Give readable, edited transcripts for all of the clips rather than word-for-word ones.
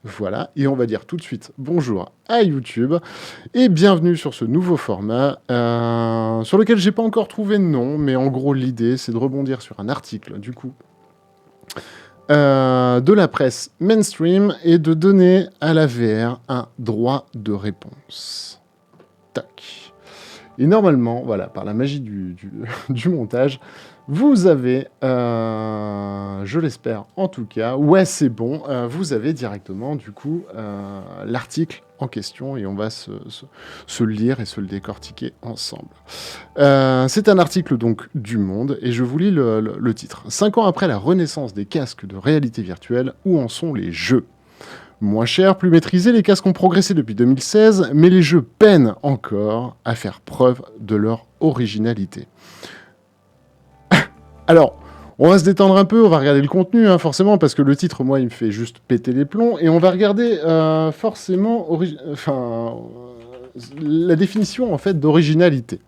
Voilà, et on va dire tout de suite bonjour à YouTube et bienvenue sur ce nouveau format sur lequel j'ai pas encore trouvé de nom, mais en gros l'idée c'est de rebondir sur un article du coup de la presse mainstream et de donner à la VR un droit de réponse. Tac. Et normalement, voilà, par la magie du montage, vous avez, je l'espère en tout cas, ouais c'est bon, vous avez directement du coup l'article en question et on va se le lire et se le décortiquer ensemble. C'est un article donc du Monde et je vous lis le titre. 5 ans après la renaissance des casques de réalité virtuelle, où en sont les jeux ? Moins cher, plus maîtrisé, les casques ont progressé depuis 2016, mais les jeux peinent encore à faire preuve de leur originalité. Alors, on va se détendre un peu, on va regarder le contenu, hein, forcément, parce que le titre, moi, il me fait juste péter les plombs, et on va regarder forcément la définition, en fait, d'originalité.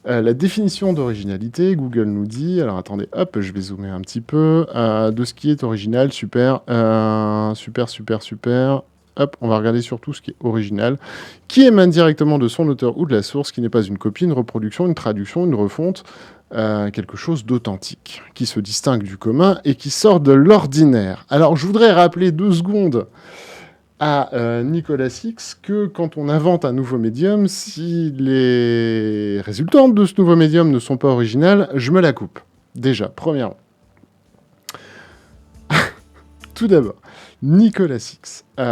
La définition d'originalité, Google nous dit, alors attendez, hop, je vais zoomer un petit peu, de ce qui est original, super, hop, on va regarder surtout ce qui est original, qui émane directement de son auteur ou de la source, qui n'est pas une copie, une reproduction, une traduction, une refonte, quelque chose d'authentique, qui se distingue du commun et qui sort de l'ordinaire. Alors, je voudrais rappeler 2 secondes à Nicolas Six que quand on invente un nouveau médium, si les résultantes de ce nouveau médium ne sont pas originales, je me la coupe. Déjà, premièrement. Tout d'abord, Nicolas Six. Je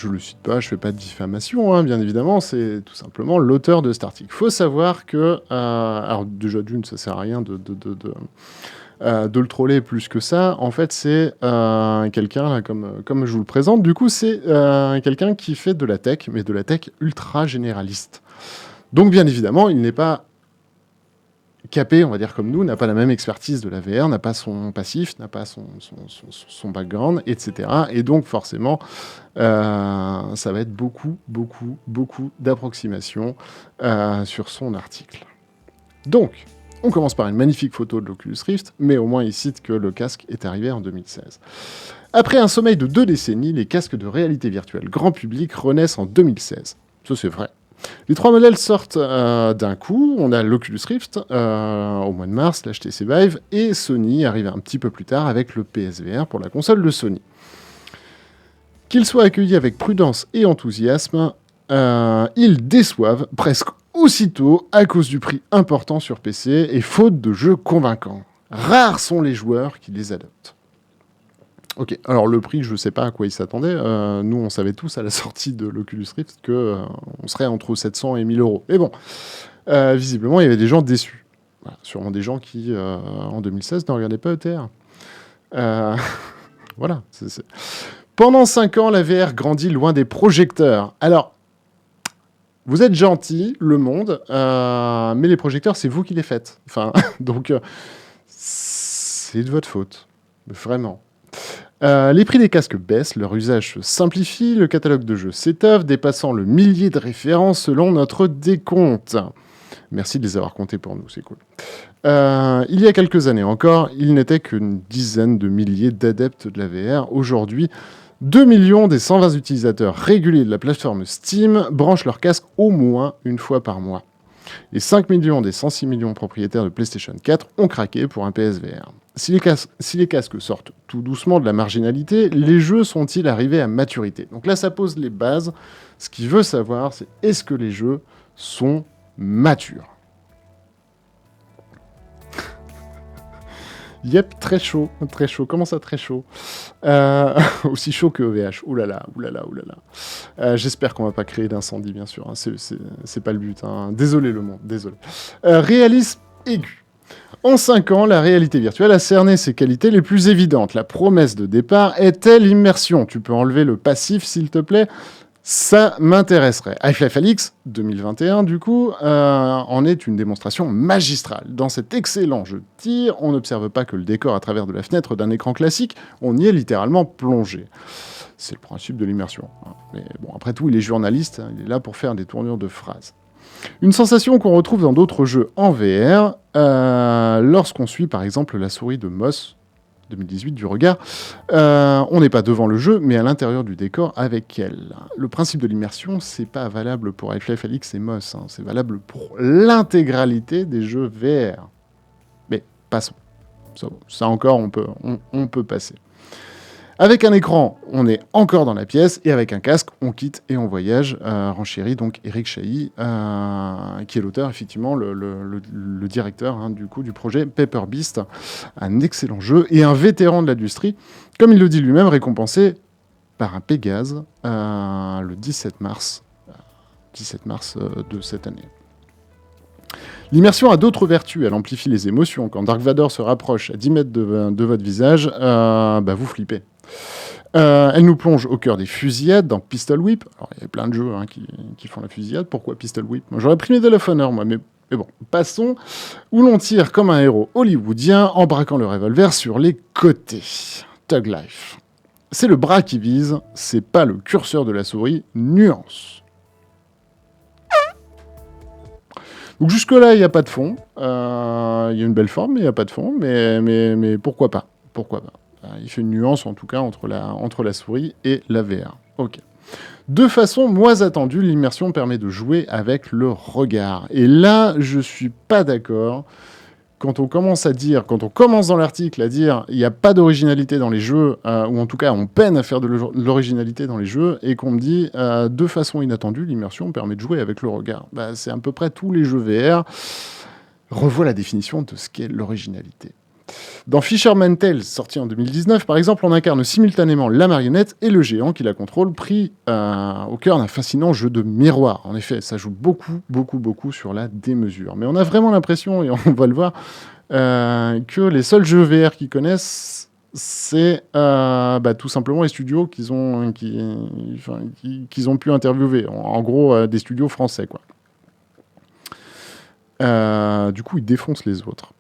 le cite pas, je fais pas de diffamation, hein, bien évidemment, c'est tout simplement l'auteur de cet article. Il faut savoir que, alors déjà d'une, ça sert à rien de le troller plus que ça. En fait, c'est quelqu'un, là, comme je vous le présente, du coup, c'est quelqu'un qui fait de la tech, mais de la tech ultra généraliste. Donc, bien évidemment, il n'est pas capé, on va dire comme nous, n'a pas la même expertise de la VR, n'a pas son passif, n'a pas son background, etc. Et donc, forcément, ça va être beaucoup d'approximations sur son article. Donc, on commence par une magnifique photo de l'Oculus Rift, mais au moins il cite que le casque est arrivé en 2016. Après un sommeil de 2 décennies, les casques de réalité virtuelle grand public renaissent en 2016. Ça, c'est vrai. Les 3 modèles sortent d'un coup. On a l'Oculus Rift au mois de mars, l'HTC Vive, et Sony arrive un petit peu plus tard avec le PSVR pour la console de Sony. Qu'ils soient accueillis avec prudence et enthousiasme, ils déçoivent presque aussitôt à cause du prix important sur PC et faute de jeux convaincants. Rares sont les joueurs qui les adoptent. Ok, alors le prix, je ne sais pas à quoi ils s'attendaient. Nous, on savait tous à la sortie de l'Oculus Rift qu'on serait entre 700 et 1000 euros. Mais bon, visiblement, il y avait des gens déçus. Voilà, sûrement des gens qui, en 2016, ne regardaient pas ETR. Voilà. Pendant 5 ans, la VR grandit loin des projecteurs. Alors, vous êtes gentil, le monde, mais les projecteurs, c'est vous qui les faites. Enfin, donc, c'est de votre faute. Vraiment. Les prix des casques baissent, leur usage se simplifie, le catalogue de jeux s'étoffe, dépassant le millier de références selon notre décompte. Merci de les avoir comptés pour nous, c'est cool. Il y a quelques années encore, il n'était qu'une dizaine de milliers d'adeptes de la VR. Aujourd'hui, 2 millions des 120 utilisateurs réguliers de la plateforme Steam branchent leur casque au moins une fois par mois. Et 5 millions des 106 millions de propriétaires de PlayStation 4 ont craqué pour un PSVR. Si les casques sortent tout doucement de la marginalité, les jeux sont-ils arrivés à maturité ? Donc là, ça pose les bases. Ce qu'il veut savoir, c'est est-ce que les jeux sont matures ? Yep, très chaud. Comment ça, très chaud ? Aussi chaud que OVH. Oulala. J'espère qu'on va pas créer d'incendie, bien sûr. Hein. C'est pas le but. Hein. Désolé le monde, désolé. Réalisme aigu. En 5 ans, la réalité virtuelle a cerné ses qualités les plus évidentes. La promesse de départ était l'immersion. Tu peux enlever le passif, s'il te plaît ? Ça m'intéresserait. Half-Life Alyx 2021, du coup, en est une démonstration magistrale. Dans cet excellent jeu de tir, on n'observe pas que le décor à travers de la fenêtre d'un écran classique, on y est littéralement plongé. C'est le principe de l'immersion. Hein. Mais bon, après tout, il est journaliste, hein, il est là pour faire des tournures de phrases. Une sensation qu'on retrouve dans d'autres jeux en VR, lorsqu'on suit par exemple la souris de Moss 2018 du regard. On n'est pas devant le jeu, mais à l'intérieur du décor avec elle. Le principe de l'immersion, c'est pas valable pour Half-Life Alyx et Moss, hein, c'est valable pour l'intégralité des jeux VR. Mais passons. Ça encore, on peut passer. Avec un écran, on est encore dans la pièce, et avec un casque, on quitte et on voyage. Renchérit donc Eric Chahi, qui est l'auteur, effectivement, le directeur hein, du projet Paper Beast. Un excellent jeu et un vétéran de l'industrie, comme il le dit lui-même, récompensé par un Pégase le 17 mars de cette année. L'immersion a d'autres vertus, elle amplifie les émotions. Quand Dark Vador se rapproche à 10 mètres de votre visage, vous flippez. Elle nous plonge au cœur des fusillades dans Pistol Whip. Alors, il y a plein de jeux hein, qui font la fusillade. Pourquoi Pistol Whip? Moi, j'aurais pris Medal of Honor, moi, mais bon, passons. Où l'on tire comme un héros hollywoodien en braquant le revolver sur les côtés. Thug Life. C'est le bras qui vise, c'est pas le curseur de la souris. Nuance. Donc jusque-là, il n'y a pas de fond. Il y a une belle forme, mais il n'y a pas de fond. Mais pourquoi pas? Pourquoi pas? Il fait une nuance, en tout cas, entre la souris et la VR. Ok. De façon moins attendue, l'immersion permet de jouer avec le regard. Et là, je suis pas d'accord. Quand on commence dans l'article à dire il n'y a pas d'originalité dans les jeux, ou en tout cas on peine à faire de l'originalité dans les jeux, et qu'on me dit de façon inattendue, l'immersion permet de jouer avec le regard. C'est à peu près tous les jeux VR. Revois la définition de ce qu'est l'originalité. Dans Fisherman's Tale, sorti en 2019, par exemple, on incarne simultanément la marionnette et le géant qui la contrôle, pris au cœur d'un fascinant jeu de miroir. En effet, ça joue beaucoup sur la démesure. Mais on a vraiment l'impression, et on va le voir, que les seuls jeux VR qu'ils connaissent, c'est tout simplement les studios qu'ils ont pu interviewer. En gros, des studios français, quoi. Du coup, ils défoncent les autres.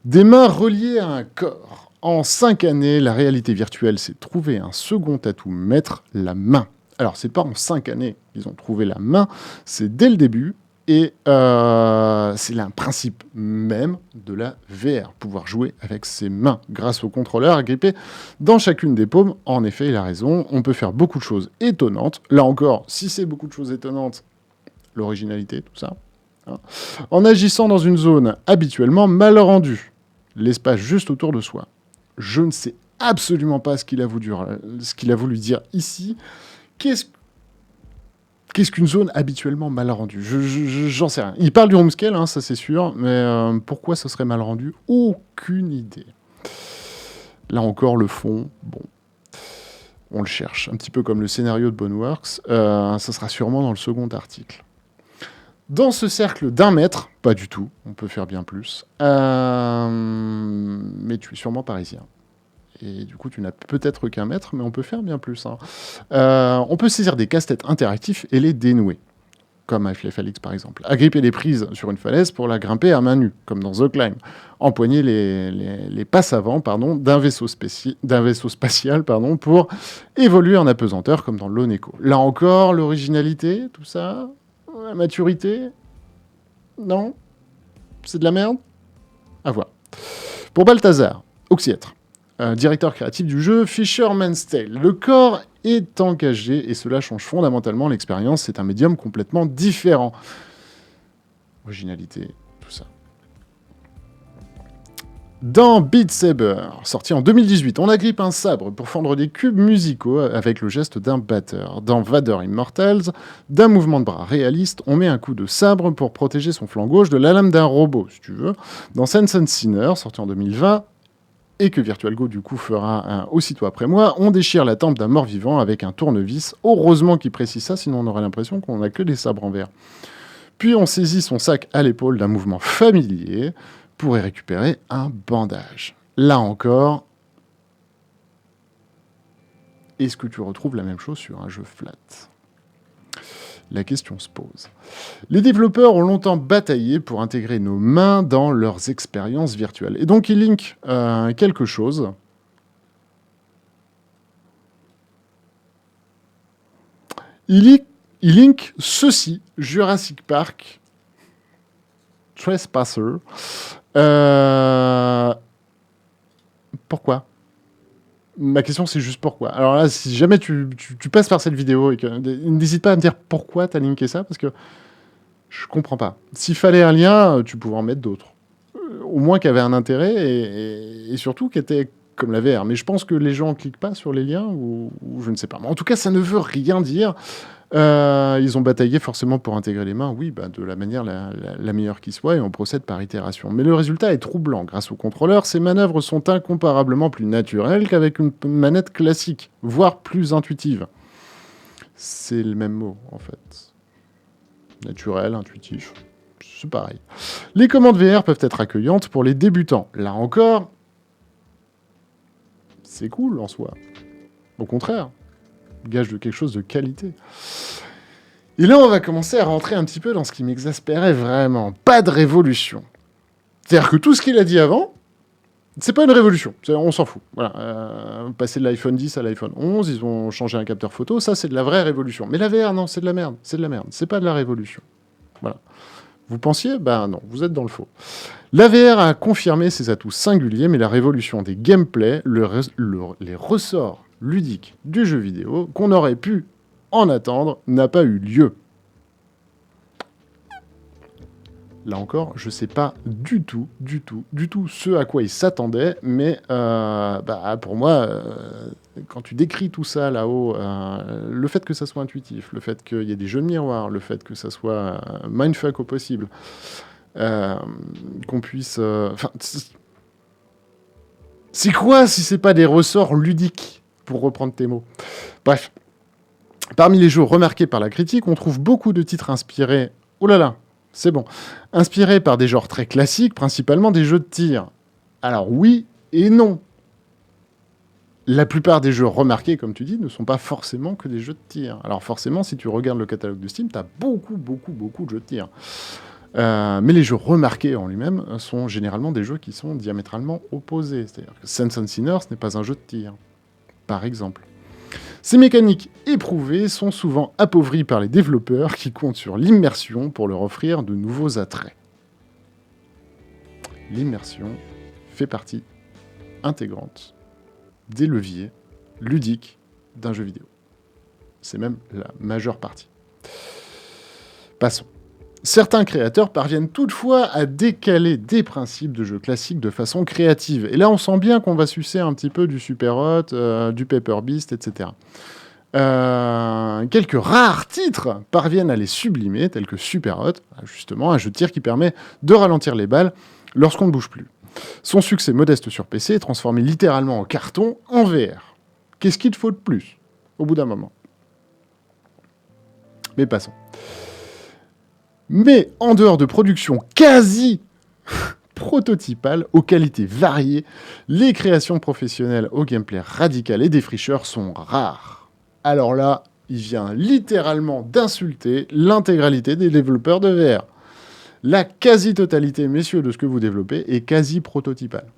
Des mains reliées à un corps. En 5 années, la réalité virtuelle s'est trouvé un second atout, mettre la main. Alors, c'est pas en 5 années qu'ils ont trouvé la main, c'est dès le début, et c'est là un principe même de la VR, pouvoir jouer avec ses mains, grâce au contrôleur agrippé dans chacune des paumes. En effet, il a raison, on peut faire beaucoup de choses étonnantes. Là encore, si c'est beaucoup de choses étonnantes, l'originalité, tout ça, en agissant dans une zone habituellement mal rendue, l'espace juste autour de soi. Je ne sais absolument pas ce qu'il a voulu dire ici. Qu'est-ce qu'une zone habituellement mal rendue? J'en sais rien. Il parle du home scale, hein, ça c'est sûr, mais pourquoi ce serait mal rendu? Aucune idée. Là encore, le fond, bon, on le cherche. Un petit peu comme le scénario de Boneworks, ça sera sûrement dans le second article. Dans ce cercle d'1 mètre, pas du tout, on peut faire bien plus, mais tu es sûrement parisien. Et du coup, tu n'as peut-être qu'1 mètre, mais on peut faire bien plus. Hein. On peut saisir des casse-têtes interactifs et les dénouer, comme Half-Life Alyx par exemple. Agripper les prises sur une falaise pour la grimper à main nue, comme dans The Climb. Empoigner les passes avant d'un vaisseau spatial pour évoluer en apesanteur, comme dans Loneco. Là encore, l'originalité, tout ça... La maturité? Non? C'est de la merde? À voir. Pour Balthazar, Oxyètre, directeur créatif du jeu Fisherman's Tale, le corps est engagé et cela change fondamentalement l'expérience. C'est un médium complètement différent. Originalité, tout ça. Dans Beat Saber, sorti en 2018, on agrippe un sabre pour fendre des cubes musicaux avec le geste d'un batteur. Dans Vader Immortals, d'un mouvement de bras réaliste, on met un coup de sabre pour protéger son flanc gauche de la lame d'un robot, si tu veux. Dans Sense and Sinner, sorti en 2020, et que Virtual Go du coup fera aussitôt après moi, on déchire la tempe d'un mort-vivant avec un tournevis. Heureusement qu'il précise ça, sinon on aurait l'impression qu'on n'a que des sabres en verre. Puis on saisit son sac à l'épaule d'un mouvement familier pour y récupérer un bandage. Là encore, est-ce que tu retrouves la même chose sur un jeu flat? La question se pose. Les développeurs ont longtemps bataillé pour intégrer nos mains dans leurs expériences virtuelles. Et donc ils linkent quelque chose. Ils linkent ceci, Jurassic Park, Trespasser. Pourquoi? Ma question, c'est juste pourquoi. Alors là, si jamais tu passes par cette vidéo et que n'hésite pas à me dire pourquoi tu as linké ça, parce que je comprends pas. S'il fallait un lien, tu pouvais en mettre d'autres. Au moins qui avait un intérêt et surtout qui était comme la VR. Mais je pense que les gens ne cliquent pas sur les liens ou je ne sais pas. Mais en tout cas, ça ne veut rien dire. Ils ont bataillé forcément pour intégrer les mains, oui, de la manière la meilleure qui soit, et on procède par itération. Mais le résultat est troublant. Grâce au contrôleur, ces manœuvres sont incomparablement plus naturelles qu'avec une manette classique, voire plus intuitive. C'est le même mot, en fait. Naturel, intuitif, c'est pareil. Les commandes VR peuvent être accueillantes pour les débutants. Là encore, c'est cool en soi. Au contraire, gage de quelque chose de qualité. Et là, on va commencer à rentrer un petit peu dans ce qui m'exaspérait vraiment. Pas de révolution. C'est-à-dire que tout ce qu'il a dit avant, c'est pas une révolution. On s'en fout. Voilà. Passer de l'iPhone 10 à l'iPhone 11, ils ont changé un capteur photo. Ça, c'est de la vraie révolution. Mais la VR, non, c'est de la merde. C'est de la merde. C'est pas de la révolution. Voilà. Vous pensiez? Ben non, vous êtes dans le faux. La VR a confirmé ses atouts singuliers, mais la révolution des gameplays, les ressorts ludiques du jeu vidéo qu'on aurait pu en attendre n'a pas eu lieu. Là encore, je ne sais pas du tout ce à quoi ils s'attendaient, mais pour moi, quand tu décris tout ça là-haut, le fait que ça soit intuitif, le fait qu'il y ait des jeux de miroir, le fait que ça soit mindfuck au possible, qu'on puisse... c'est quoi si c'est pas des ressorts ludiques, pour reprendre tes mots? Bref. Parmi les jeux remarqués par la critique, on trouve beaucoup de titres inspirés... Oh là là, c'est bon. Inspirés par des genres très classiques, principalement des jeux de tir. Alors oui et non. La plupart des jeux remarqués, comme tu dis, ne sont pas forcément que des jeux de tir. Alors forcément, si tu regardes le catalogue de Steam, tu as beaucoup de jeux de tir. Mais les jeux remarqués en lui-même sont généralement des jeux qui sont diamétralement opposés. C'est-à-dire que Sense and Sinners n'est pas un jeu de tir, par exemple. Ces mécaniques éprouvées sont souvent appauvries par les développeurs qui comptent sur l'immersion pour leur offrir de nouveaux attraits. L'immersion fait partie intégrante des leviers ludiques d'un jeu vidéo. C'est même la majeure partie. Passons. Certains créateurs parviennent toutefois à décaler des principes de jeux classiques de façon créative. Et là, on sent bien qu'on va sucer un petit peu du Superhot, du Paper Beast, etc. Quelques rares titres parviennent à les sublimer, tels que Superhot, justement, un jeu de tir qui permet de ralentir les balles lorsqu'on ne bouge plus. Son succès modeste sur PC est transformé littéralement en carton en VR. Qu'est-ce qu'il te faut de plus, au bout d'un moment? Mais passons. Mais en dehors de productions quasi prototypales, aux qualités variées, les créations professionnelles au gameplay radical et défricheur sont rares. Alors là, il vient littéralement d'insulter l'intégralité des développeurs de VR. La quasi-totalité, messieurs, de ce que vous développez est quasi-prototypale.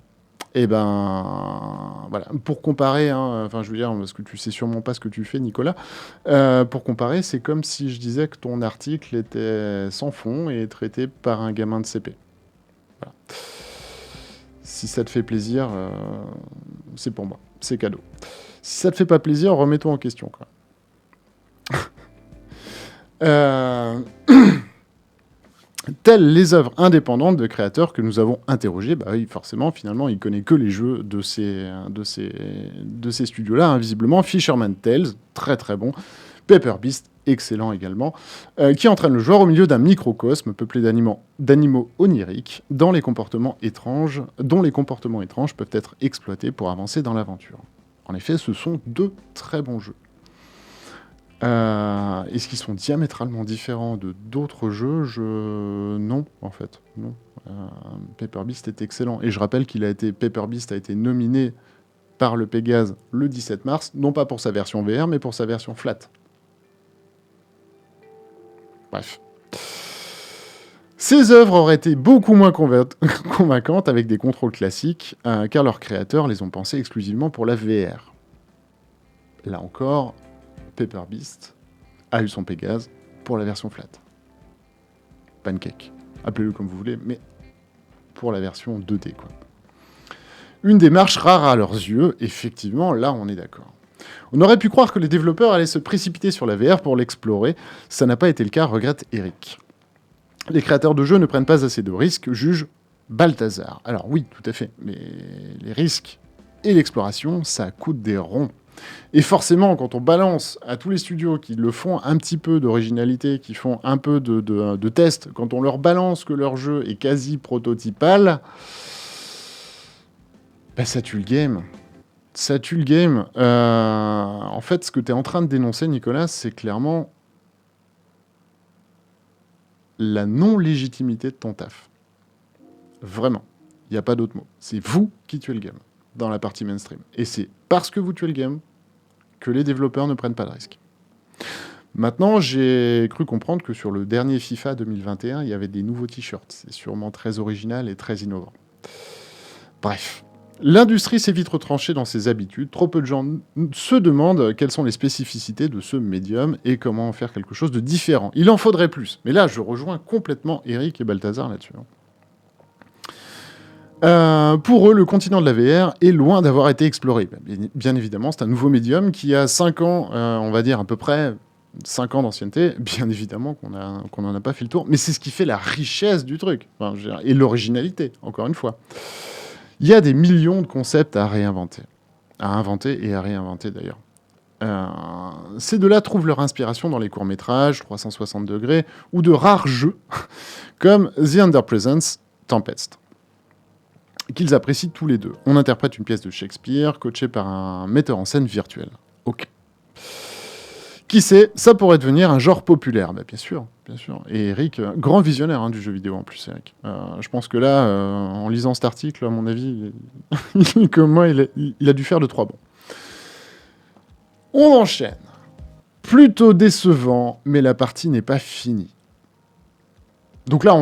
Et ben, voilà. Pour comparer, je veux dire, parce que tu sais sûrement pas ce que tu fais, Nicolas, pour comparer, c'est comme si je disais que ton article était sans fond et traité par un gamin de CP. Voilà. Si ça te fait plaisir, c'est pour moi, c'est cadeau. Si ça te fait pas plaisir, remets-toi en question, quoi. Telles les œuvres indépendantes de créateurs que nous avons interrogés, bah oui, forcément, finalement, il connaît que les jeux de ces studios-là, invisiblement. Fisherman Tales, très très bon. Paper Beast, excellent également, qui entraîne le joueur au milieu d'un microcosme peuplé d'animaux oniriques, dont les comportements étranges peuvent être exploités pour avancer dans l'aventure. En effet, ce sont deux très bons jeux. Est-ce qu'ils sont diamétralement différents de d'autres jeux? Non, en fait. Non. Paper Beast est excellent. Et je rappelle Paper Beast a été nominé par le Pégase le 17 mars, non pas pour sa version VR, mais pour sa version flat. Bref. Ces œuvres auraient été beaucoup moins convaincantes avec des contrôles classiques, car leurs créateurs les ont pensés exclusivement pour la VR. Là encore, Paper Beast a eu son Pégase pour la version flat. Pancake. Appelez-le comme vous voulez, mais pour la version 2D, quoi. Une démarche rare à leurs yeux, effectivement, là on est d'accord. On aurait pu croire que les développeurs allaient se précipiter sur la VR pour l'explorer, ça n'a pas été le cas, regrette Eric. Les créateurs de jeux ne prennent pas assez de risques, juge Balthazar. Alors oui, tout à fait, mais les risques et l'exploration, ça coûte des ronds. Et forcément, quand on balance à tous les studios qui le font un petit peu d'originalité, qui font un peu de tests, quand on leur balance que leur jeu est quasi prototypal, bah ça tue le game. Ça tue le game. En fait, ce que tu es en train de dénoncer, Nicolas, c'est clairement la non-légitimité de ton taf. Vraiment. Il n'y a pas d'autre mot. C'est vous qui tuez le game dans la partie mainstream. Et c'est parce que vous tuez le game que les développeurs ne prennent pas de risques. Maintenant, j'ai cru comprendre que sur le dernier FIFA 2021, il y avait des nouveaux t-shirts. C'est sûrement très original et très innovant. Bref. L'industrie s'est vite retranchée dans ses habitudes. Trop peu de gens se demandent quelles sont les spécificités de ce médium et comment en faire quelque chose de différent. Il en faudrait plus. Mais là, je rejoins complètement Eric et Balthazar là-dessus. Pour eux, le continent de la VR est loin d'avoir été exploré. Bien évidemment, c'est un nouveau médium qui a 5 ans, on va dire à peu près 5 ans d'ancienneté. Bien évidemment qu'on n'en a pas fait le tour, mais c'est ce qui fait la richesse du truc, enfin, et l'originalité, encore une fois. Il y a des millions de concepts à réinventer. À inventer et à réinventer d'ailleurs. Ces deux-là trouvent leur inspiration dans les courts-métrages, 360 degrés, ou de rares jeux, comme The Under Presence, Tempest, qu'ils apprécient tous les deux. On interprète une pièce de Shakespeare, coaché par un metteur en scène virtuel. Ok. Qui sait, ça pourrait devenir un genre populaire. Bah, bien sûr, bien sûr. Et Eric, grand visionnaire du jeu vidéo en plus, Eric. Je pense que là, en lisant cet article, à mon avis, comme moi, il a dû faire de 3 bons. On enchaîne. Plutôt décevant, mais la partie n'est pas finie. Donc là,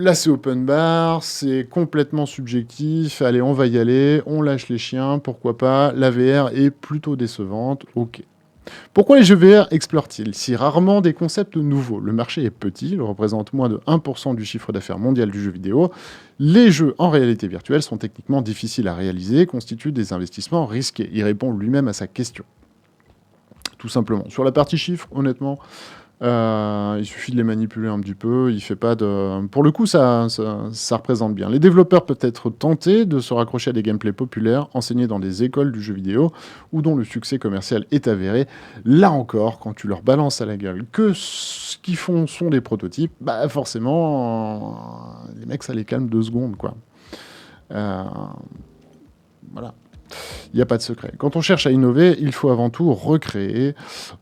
Là, c'est open bar, c'est complètement subjectif. Allez, on va y aller, on lâche les chiens, pourquoi pas. La VR est plutôt décevante, ok. Pourquoi les jeux VR explorent-ils si rarement des concepts nouveaux? Le marché est petit, il représente moins de 1% du chiffre d'affaires mondial du jeu vidéo. Les jeux en réalité virtuelle sont techniquement difficiles à réaliser, constituent des investissements risqués. Il répond lui-même à sa question. Tout simplement. Sur la partie chiffres, honnêtement, il suffit de les manipuler un petit peu. Il fait pas de... Pour le coup, ça représente bien. Les développeurs peuvent être tentés de se raccrocher à des gameplays populaires, enseignés dans des écoles du jeu vidéo, ou dont le succès commercial est avéré. Là encore, quand tu leur balances à la gueule que ce qu'ils font sont des prototypes, bah forcément, les mecs, ça les calme 2 secondes, quoi. Voilà. Il n'y a pas de secret. Quand on cherche à innover, il faut avant tout recréer.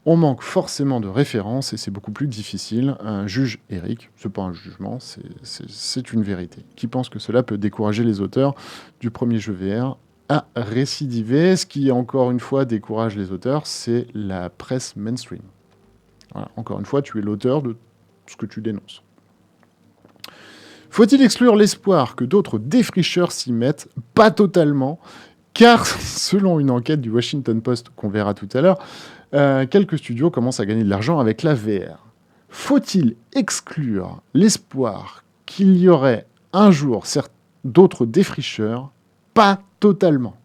On manque forcément de références et c'est beaucoup plus difficile. Juge Eric, ce n'est pas un jugement, c'est une vérité. Qui pense que cela peut décourager les auteurs du premier jeu VR à récidiver. Ce qui, encore une fois, décourage les auteurs, c'est la presse mainstream. Voilà. Encore une fois, tu es l'auteur de ce que tu dénonces. Faut-il exclure l'espoir que d'autres défricheurs s'y mettent? Pas totalement. Car, selon une enquête du Washington Post qu'on verra tout à l'heure, quelques studios commencent à gagner de l'argent avec la VR. Faut-il exclure l'espoir qu'il y aurait un jour d'autres défricheurs? Pas totalement.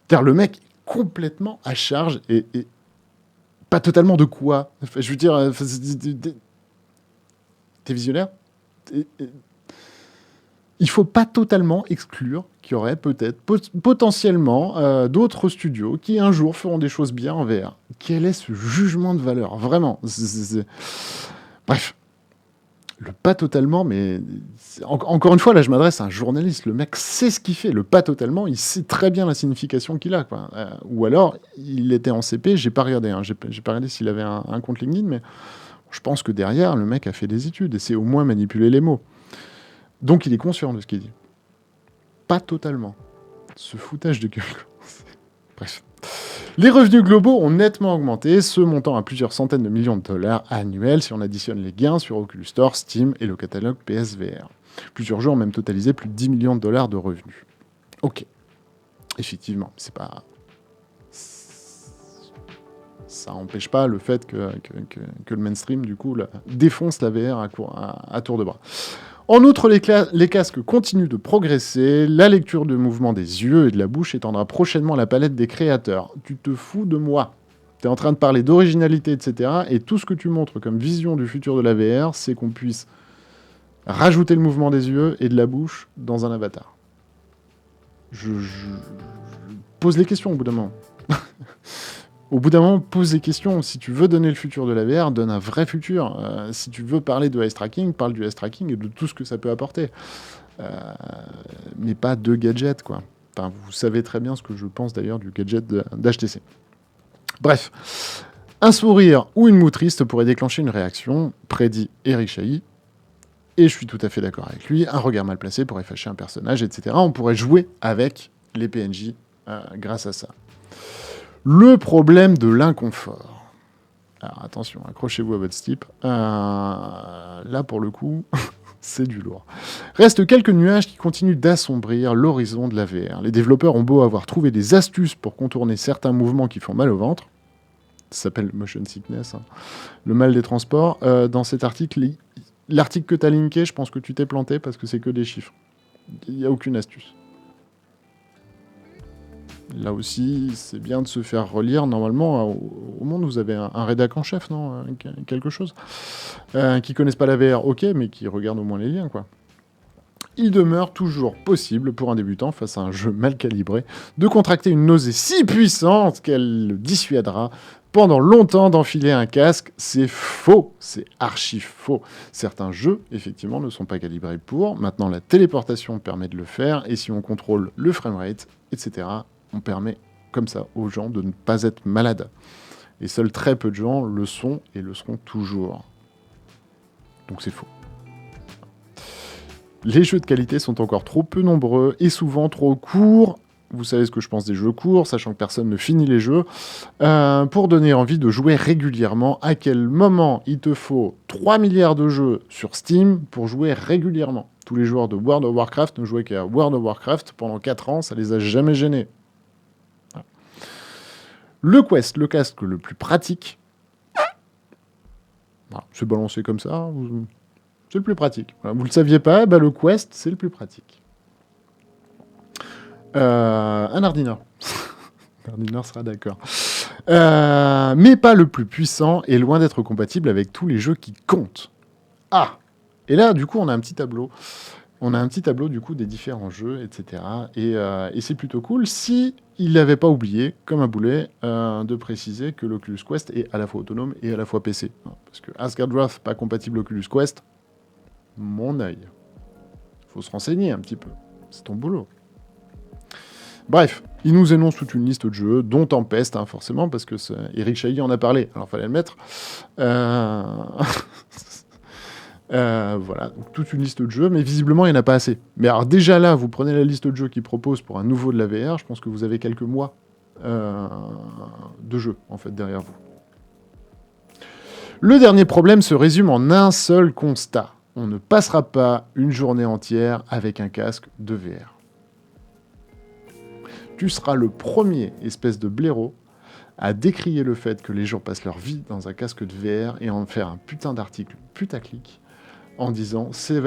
Car le mec est complètement à charge et pas totalement de quoi? Enfin, je veux dire, t'es visionnaire? Il ne faut pas totalement exclure qu'il y aurait peut-être potentiellement d'autres studios qui un jour feront des choses bien en VR. Quel est ce jugement de valeur? Vraiment. Bref. Le pas totalement, mais... Encore une fois, là, je m'adresse à un journaliste. Le mec sait ce qu'il fait. Le pas totalement, il sait très bien la signification qu'il a, quoi. Ou alors, il était en CP, j'ai pas regardé. J'ai pas regardé s'il avait un compte LinkedIn, mais je pense que derrière, le mec a fait des études et sait au moins manipuler les mots. Donc il est conscient de ce qu'il dit. Pas totalement. Ce foutage de gueule. Bref. Les revenus globaux ont nettement augmenté, se montant à plusieurs centaines de millions de dollars annuels si on additionne les gains sur Oculus Store, Steam et le catalogue PSVR. Plusieurs jeux ont même totalisé plus de 10 millions de dollars de revenus. Ok. Effectivement, c'est pas... Ça n'empêche pas le fait que le mainstream, du coup, défonce la VR à tour de bras. En outre, les casques continuent de progresser. La lecture de mouvements des yeux et de la bouche étendra prochainement la palette des créateurs. Tu te fous de moi. Tu es en train de parler d'originalité, etc. Et tout ce que tu montres comme vision du futur de la VR, c'est qu'on puisse rajouter le mouvement des yeux et de la bouche dans un avatar. Je pose les questions au bout d'un moment. Au bout d'un moment, pose des questions. Si tu veux donner le futur de la VR, donne un vrai futur. Si tu veux parler de eye tracking, parle du eye tracking et de tout ce que ça peut apporter. Mais pas de gadgets, quoi. Enfin, vous savez très bien ce que je pense d'ailleurs du gadget d'HTC. Bref, un sourire ou une moue triste pourrait déclencher une réaction, prédit Eric Chahi. Et je suis tout à fait d'accord avec lui. Un regard mal placé pourrait fâcher un personnage, etc. On pourrait jouer avec les PNJ grâce à ça. Le problème de l'inconfort. Alors attention, accrochez-vous à votre slip. Là, pour le coup, c'est du lourd. Restent quelques nuages qui continuent d'assombrir l'horizon de la VR. Les développeurs ont beau avoir trouvé des astuces pour contourner certains mouvements qui font mal au ventre. Ça s'appelle motion sickness, hein. Le mal des transports. Dans cet article, l'article que tu as linké, je pense que tu t'es planté parce que c'est que des chiffres. Il n'y a aucune astuce. Là aussi, c'est bien de se faire relire. Normalement, au monde, vous avez un rédac en chef, non? Quelque chose. Qui connaissent pas la VR, ok, mais qui regardent au moins les liens, quoi. Il demeure toujours possible pour un débutant, face à un jeu mal calibré, de contracter une nausée si puissante qu'elle le dissuadera pendant longtemps d'enfiler un casque. C'est faux, c'est archi faux. Certains jeux, effectivement, ne sont pas calibrés pour. Maintenant, la téléportation permet de le faire, et si on contrôle le framerate, etc., on permet comme ça aux gens de ne pas être malades. Et seuls très peu de gens le sont et le seront toujours. Donc c'est faux. Les jeux de qualité sont encore trop peu nombreux et souvent trop courts. Vous savez ce que je pense des jeux courts, sachant que personne ne finit les jeux. Pour donner envie de jouer régulièrement, à quel moment il te faut 3 milliards de jeux sur Steam pour jouer régulièrement? Tous les joueurs de World of Warcraft ne jouaient qu'à World of Warcraft pendant 4 ans, ça les a jamais gênés. Le Quest, le casque le plus pratique. Voilà, c'est balancé comme ça. C'est le plus pratique. Voilà, vous ne le saviez pas, bah le Quest, c'est le plus pratique. Un Ardina. Ardina sera d'accord. Mais pas le plus puissant et loin d'être compatible avec tous les jeux qui comptent. Ah! Et là, du coup, on a un petit tableau. On a un petit tableau, du coup, des différents jeux, etc. Et c'est plutôt cool si il n'avait pas oublié, comme un boulet, de préciser que l'Oculus Quest est à la fois autonome et à la fois PC. Parce que Asgard Wrath, pas compatible Oculus Quest, mon œil. Faut se renseigner un petit peu. C'est ton boulot. Bref, il nous énonce toute une liste de jeux, dont Tempest, hein, forcément, parce que Eric Chahi en a parlé, alors fallait le mettre. Voilà, donc toute une liste de jeux, mais visiblement il n'y en a pas assez. Mais alors déjà là, vous prenez la liste de jeux qu'il propose pour un nouveau de la VR, je pense que vous avez quelques mois de jeux, en fait, derrière vous. Le dernier problème se résume en un seul constat. On ne passera pas une journée entière avec un casque de VR. Tu seras le premier espèce de blaireau à décrier le fait que les gens passent leur vie dans un casque de VR et en faire un putain d'article putaclic en disant ça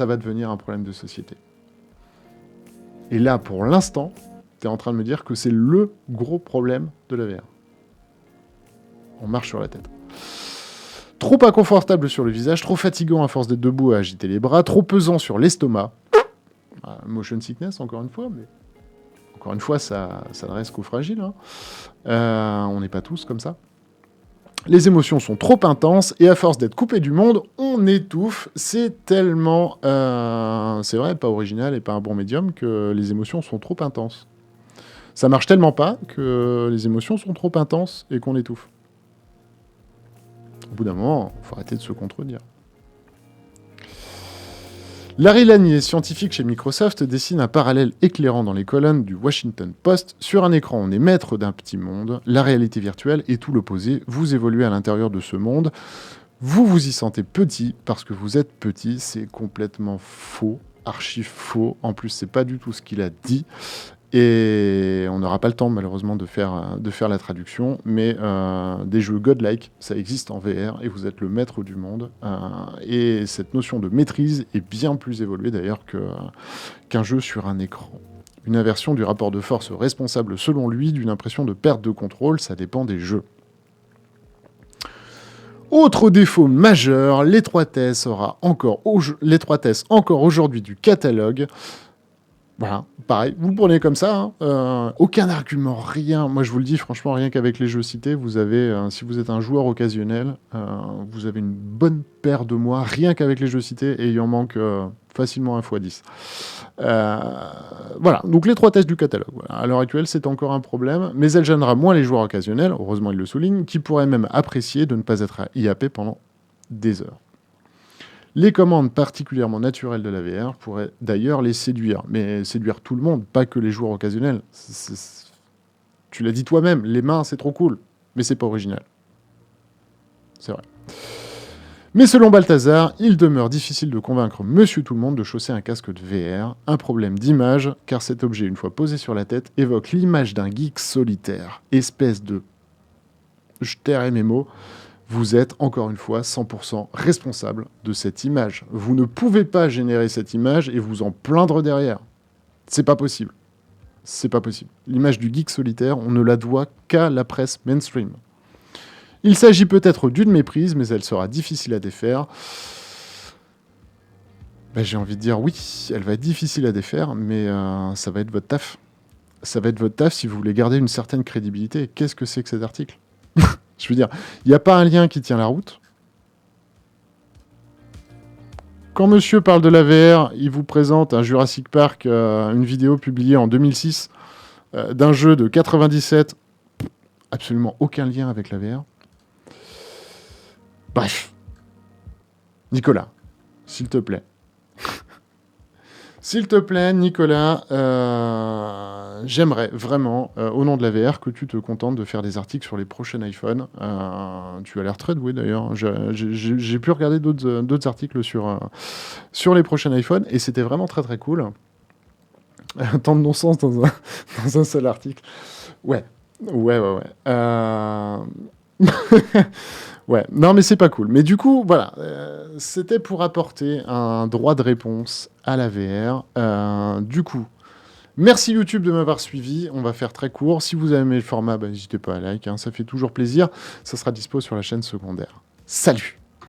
va devenir un problème de société. Et là, pour l'instant, tu es en train de me dire que c'est le gros problème de la VR. On marche sur la tête. Trop inconfortable sur le visage, trop fatigant à force d'être debout à agiter les bras, trop pesant sur l'estomac. Motion sickness, encore une fois, mais encore une fois, ça ne reste qu'aux fragiles. Hein. On n'est pas tous comme ça. Les émotions sont trop intenses et à force d'être coupé du monde, on étouffe. C'est tellement, c'est vrai, pas original et pas un bon médium que les émotions sont trop intenses. Ça marche tellement pas que les émotions sont trop intenses et qu'on étouffe. Au bout d'un moment, il faut arrêter de se contredire. Larry Lanier, scientifique chez Microsoft, dessine un parallèle éclairant dans les colonnes du Washington Post. Sur un écran, on est maître d'un petit monde. La réalité virtuelle est tout l'opposé. Vous évoluez à l'intérieur de ce monde. Vous vous y sentez petit parce que vous êtes petit. C'est complètement faux, archi faux. En plus, c'est pas du tout ce qu'il a dit. Et on n'aura pas le temps, malheureusement, de faire la traduction, mais des jeux godlike, ça existe en VR, et vous êtes le maître du monde. Et cette notion de maîtrise est bien plus évoluée, d'ailleurs, qu'un jeu sur un écran. Une inversion du rapport de force responsable, selon lui, d'une impression de perte de contrôle, ça dépend des jeux. Autre défaut majeur, l'étroitesse encore aujourd'hui du catalogue. Voilà, pareil, vous le prenez comme ça, hein, aucun argument, rien. Moi, je vous le dis, franchement, rien qu'avec les jeux cités, vous avez, si vous êtes un joueur occasionnel, vous avez une bonne paire de mois, rien qu'avec les jeux cités, et il en manque facilement 1 x 10. Voilà, donc l'étroitesse du catalogue. Voilà. À l'heure actuelle, c'est encore un problème, mais elle gênera moins les joueurs occasionnels, heureusement il le souligne, qui pourraient même apprécier de ne pas être à IAP pendant des heures. Les commandes particulièrement naturelles de la VR pourraient d'ailleurs les séduire, mais séduire tout le monde, pas que les joueurs occasionnels. Tu l'as dit toi-même, les mains c'est trop cool, mais c'est pas original. C'est vrai. Mais selon Balthazar, il demeure difficile de convaincre Monsieur Tout-le-Monde de chausser un casque de VR, un problème d'image, car cet objet, une fois posé sur la tête, évoque l'image d'un geek solitaire, espèce de... Je tairai mes mots. Vous êtes, encore une fois, 100% responsable de cette image. Vous ne pouvez pas générer cette image et vous en plaindre derrière. C'est pas possible. C'est pas possible. L'image du geek solitaire, on ne la doit qu'à la presse mainstream. Il s'agit peut-être d'une méprise, mais elle sera difficile à défaire. Ben, j'ai envie de dire oui, elle va être difficile à défaire, mais ça va être votre taf. Ça va être votre taf si vous voulez garder une certaine crédibilité. Qu'est-ce que c'est que cet article ? Je veux dire, il n'y a pas un lien qui tient la route. Quand monsieur parle de la VR, il vous présente un Jurassic Park, une vidéo publiée en 2006, d'un jeu de 97. Absolument aucun lien avec la VR. Bref. Nicolas, s'il te plaît. S'il te plaît, Nicolas, j'aimerais vraiment, au nom de la VR, que tu te contentes de faire des articles sur les prochains iPhones. Tu as l'air très doué d'ailleurs. J'ai pu regarder d'autres articles sur les prochains iPhones et c'était vraiment très très cool. Tant de non-sens dans un seul article. Ouais. Ouais, non mais c'est pas cool. Mais du coup, voilà, c'était pour apporter un droit de réponse à la VR. Du coup, merci YouTube de m'avoir suivi. On va faire très court. Si vous avez aimé le format, n'hésitez pas à like, hein, ça fait toujours plaisir. Ça sera dispo sur la chaîne secondaire. Salut!